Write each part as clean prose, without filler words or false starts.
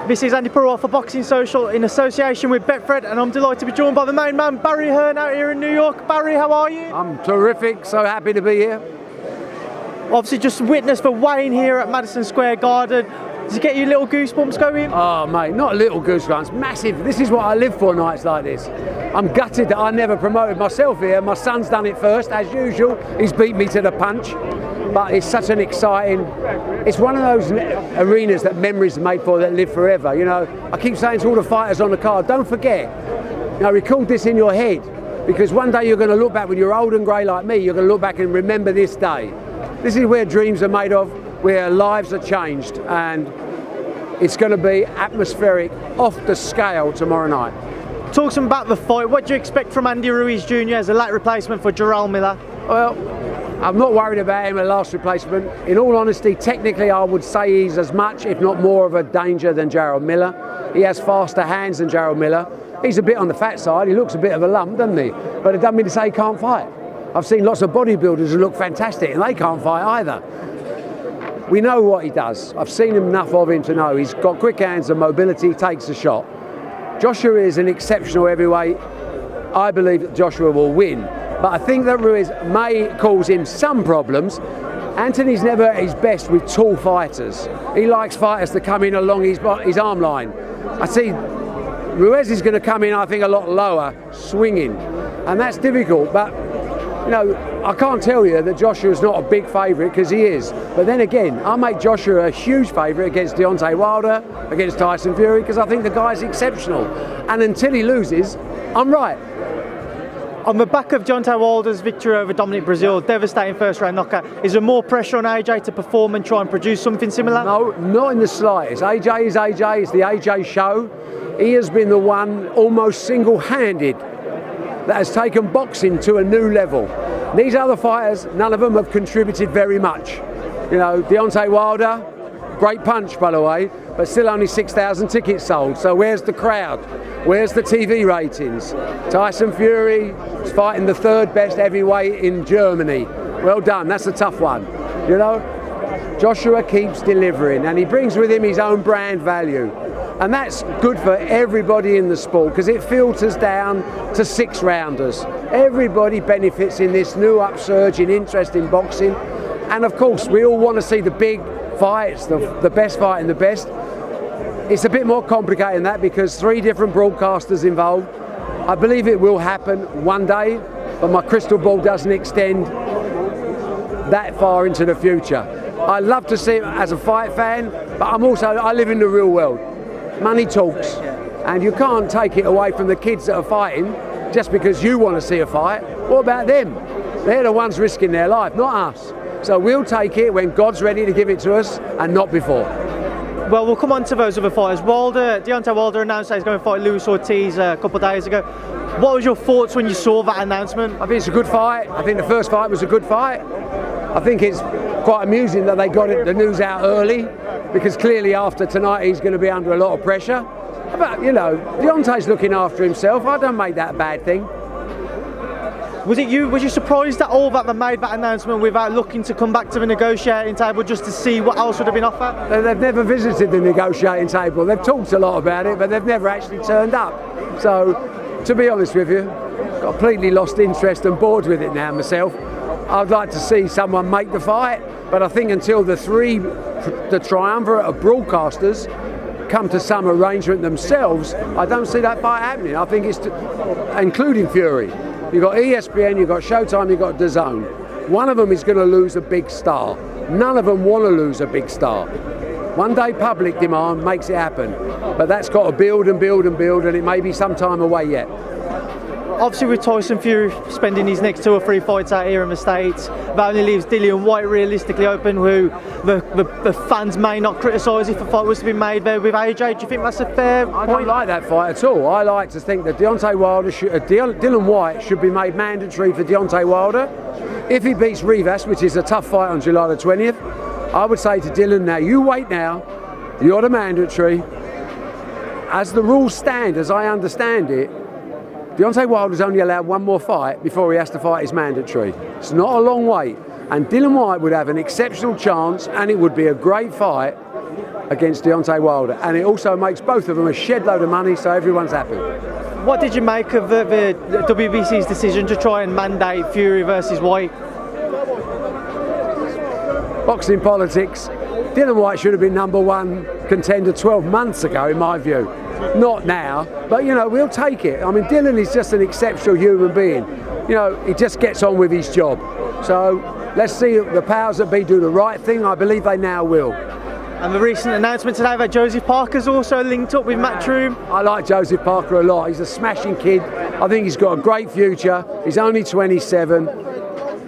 This is Andy Purwell for Boxing Social in association with Betfred, and I'm delighted to be joined by the main man, Barry Hearn, out here in New York. Barry, how are you? I'm terrific, so happy to be here. Obviously just witnessed the weigh-in here at Madison Square Garden. Does it get you little goosebumps going? Oh mate, not little goosebumps, massive. This is what I live for, nights like this. I'm gutted that I never promoted myself here. My son's done it first, as usual. He's beat me to the punch. But it's such an exciting, it's one of those arenas that memories are made for, that live forever. You know, I keep saying to all the fighters on the card, don't forget, you know, record this in your head, because one day you're going to look back, when you're old and grey like me, you're going to look back and remember this day. This is where dreams are made of, where lives are changed, and it's going to be atmospheric, off the scale tomorrow night. Talk some about the fight. What do you expect from Andy Ruiz Jr. as a late replacement for Jarrell Miller? Well, I'm not worried about him, a last replacement. In all honesty, technically I would say he's as much, if not more, of a danger than Jarrell Miller. He has faster hands than Jarrell Miller. He's a bit on the fat side, he looks a bit of a lump, doesn't he? But it doesn't mean to say he can't fight. I've seen lots of bodybuilders who look fantastic and they can't fight either. We know what he does. I've seen enough of him to know he's got quick hands and mobility, takes a shot. Joshua is an exceptional heavyweight. I believe that Joshua will win. But I think that Ruiz may cause him some problems. Anthony's never at his best with tall fighters. He likes fighters to come in along his arm line. I see Ruiz is going to come in, I think, a lot lower, swinging. And that's difficult. But, you know, I can't tell you that Joshua's not a big favourite, because he is. But then again, I make Joshua a huge favourite against Deontay Wilder, against Tyson Fury, because I think the guy's exceptional. And until he loses, I'm right. On the back of Deontay Wilder's victory over Dominic Breazeale, devastating first round knockout, is there more pressure on AJ to perform and try and produce something similar? No, not in the slightest. AJ is AJ, it's the AJ show. He has been the one, almost single-handed, that has taken boxing to a new level. These other fighters, none of them have contributed very much. You know, Deontay Wilder, great punch by the way, but still only 6,000 tickets sold. So where's the crowd? Where's the TV ratings? Tyson Fury is fighting the third best heavyweight in Germany. Well done, that's a tough one. You know, Joshua keeps delivering and he brings with him his own brand value. And that's good for everybody in the sport, because it filters down to 6-rounders. Everybody benefits in this new upsurge in interest in boxing. And of course, we all want to see the big fights, the best fight and the best. It's a bit more complicated than that, because 3 different broadcasters involved. I believe it will happen one day, but my crystal ball doesn't extend that far into the future. I love to see it as a fight fan, but I live in the real world. Money talks, and you can't take it away from the kids that are fighting just because you want to see a fight. What about them? They're the ones risking their life, not us. So we'll take it when God's ready to give it to us, and not before. Well, we'll come on to those other fighters. Deontay Wilder announced that he's going to fight Luis Ortiz a couple of days ago. What was your thoughts when you saw that announcement? I think it's a good fight. I think the first fight was a good fight. I think it's quite amusing that they got the news out early, because clearly after tonight he's going to be under a lot of pressure. But, you know, Deontay's looking after himself. I don't make that a bad thing. Was you surprised at all that they made that announcement without looking to come back to the negotiating table just to see what else would have been offered? They've never visited the negotiating table. They've talked a lot about it, but they've never actually turned up. So, to be honest with you, completely lost interest and bored with it now myself. I'd like to see someone make the fight, but I think until the triumvirate of broadcasters come to some arrangement themselves, I don't see that fight happening. I think it's including Fury. You've got ESPN, you've got Showtime, you've got DAZN. One of them is going to lose a big star. None of them want to lose a big star. One day public demand makes it happen, but that's got to build and build and build, and it may be some time away yet. Obviously with Tyson Fury spending his next 2 or 3 fights out here in the States, that only leaves Dillian Whyte realistically open, who the fans may not criticise if a fight was to be made there with AJ. Do you think that's a fair point? I don't like that fight at all. I like to think that Dillian Whyte should be made mandatory for Deontay Wilder. If he beats Rivas, which is a tough fight on July the 20th, I would say to Dillian, now you wait now, you're the mandatory. As the rules stand, as I understand it, Deontay Wilder's only allowed 1 more fight before he has to fight his mandatory. It's not a long wait, and Dillian Whyte would have an exceptional chance, and it would be a great fight against Deontay Wilder, and it also makes both of them a shed load of money, so everyone's happy. What did you make of the WBC's decision to try and mandate Fury versus Whyte? Boxing politics. Dylan Whyte should have been #1 contender 12 months ago, in my view. Not now, but you know, we'll take it. I mean, Dylan is just an exceptional human being. You know, he just gets on with his job. So let's see the powers that be do the right thing. I believe they now will. And the recent announcement today that Joseph Parker's also linked up with Matchroom. I like Joseph Parker a lot. He's a smashing kid. I think he's got a great future. He's only 27.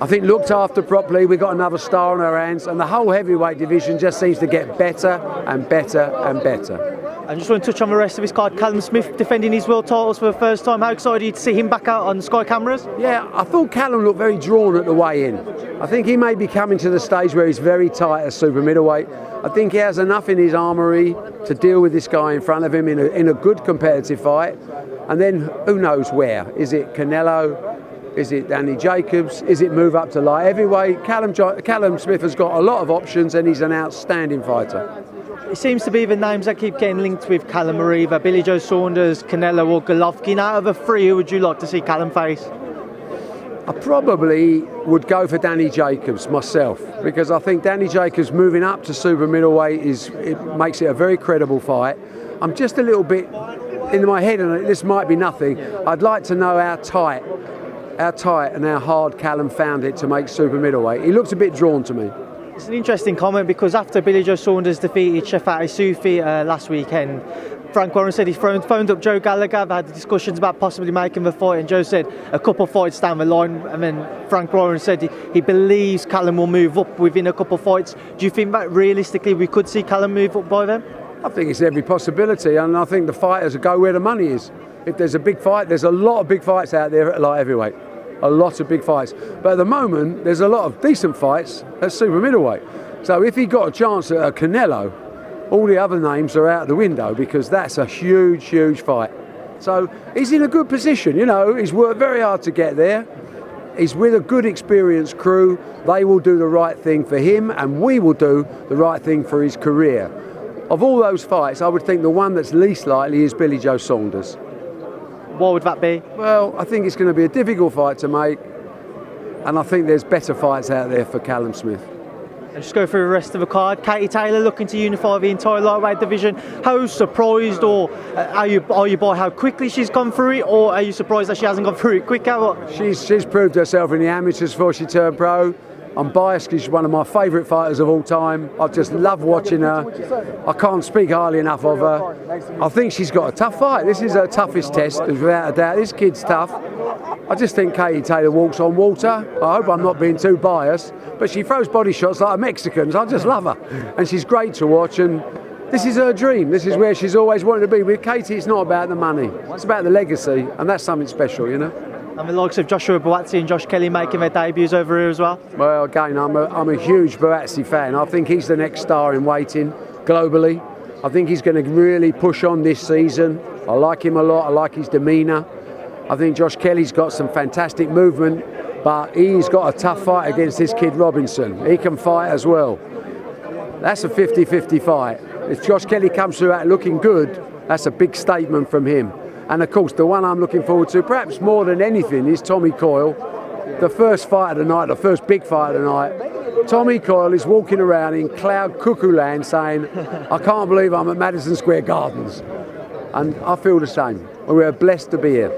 I think looked after properly, we've got another star on our hands, and the whole heavyweight division just seems to get better and better and better. I just want to touch on the rest of his card. Callum Smith defending his world titles for the first time. How excited are you to see him back out on Sky cameras? Yeah, I thought Callum looked very drawn at the way in. I think he may be coming to the stage where he's very tight at super middleweight. I think he has enough in his armoury to deal with this guy in front of him in a good competitive fight. And then who knows where? Is it Canelo? Is it Danny Jacobs? Is it move up to light heavyweight? Callum Smith has got a lot of options, and he's an outstanding fighter. It seems to be the names that keep getting linked with Callum Mariva, Billy Joe Saunders, Canelo or Golovkin. Out of the three, who would you like to see Callum face? I probably would go for Danny Jacobs myself, because I think Danny Jacobs moving up to super middleweight makes it a very credible fight. I'm just a little bit in my head, and this might be nothing. I'd like to know how tight and how hard Callum found it to make super middleweight. He looks a bit drawn to me. It's an interesting comment, because after Billy Joe Saunders defeated Shafati Sufi last weekend, Frank Warren said he phoned up Joe Gallagher. They had discussions about possibly making the fight, and Joe said a couple of fights down the line, and then Frank Warren said he believes Callum will move up within a couple of fights. Do you think that realistically we could see Callum move up by then? I think it's every possibility, and I think the fighters go where the money is. If there's a big fight, there's a lot of big fights out there at light heavyweight. A lot of big fights, but at the moment there's a lot of decent fights at super middleweight. So if he got a chance at a Canelo, all the other names are out the window, because that's a huge fight. So he's in a good position. You know, he's worked very hard to get there. He's with a good experienced crew. They will do the right thing for him, and we will do the right thing for his career. Of all those fights, I would think the one that's least likely is Billy Joe Saunders. What would that be? Well, I think it's going to be a difficult fight to make, and I think there's better fights out there for Callum Smith. And just go through the rest of the card. Katie Taylor looking to unify the entire lightweight division. How surprised or are you by how quickly she's gone through it, or are you surprised that she hasn't gone through it quicker? She's proved herself in the amateurs before she turned pro. I'm biased because she's one of my favourite fighters of all time. I just love watching her. I can't speak highly enough of her. I think she's got a tough fight. This is her toughest test, without a doubt. This kid's tough. I just think Katie Taylor walks on water. I hope I'm not being too biased, but she throws body shots like a Mexican. I just love her. And she's great to watch, and this is her dream. This is where she's always wanted to be. With Katie, it's not about the money. It's about the legacy, and that's something special, you know. And the likes of Joshua Buatsi and Josh Kelly making their debuts over here as well. Well, again, I'm a huge Buatsi fan. I think he's the next star in waiting globally. I think he's going to really push on this season. I like him a lot. I like his demeanour. I think Josh Kelly's got some fantastic movement, but he's got a tough fight against this kid Robinson. He can fight as well. That's a 50-50 fight. If Josh Kelly comes through that looking good, that's a big statement from him. And of course, the one I'm looking forward to, perhaps more than anything, is Tommy Coyle. The first fight of the night, the first big fight of the night. Tommy Coyle is walking around in cloud cuckoo land saying, I can't believe I'm at Madison Square Gardens. And I feel the same. We're blessed to be here.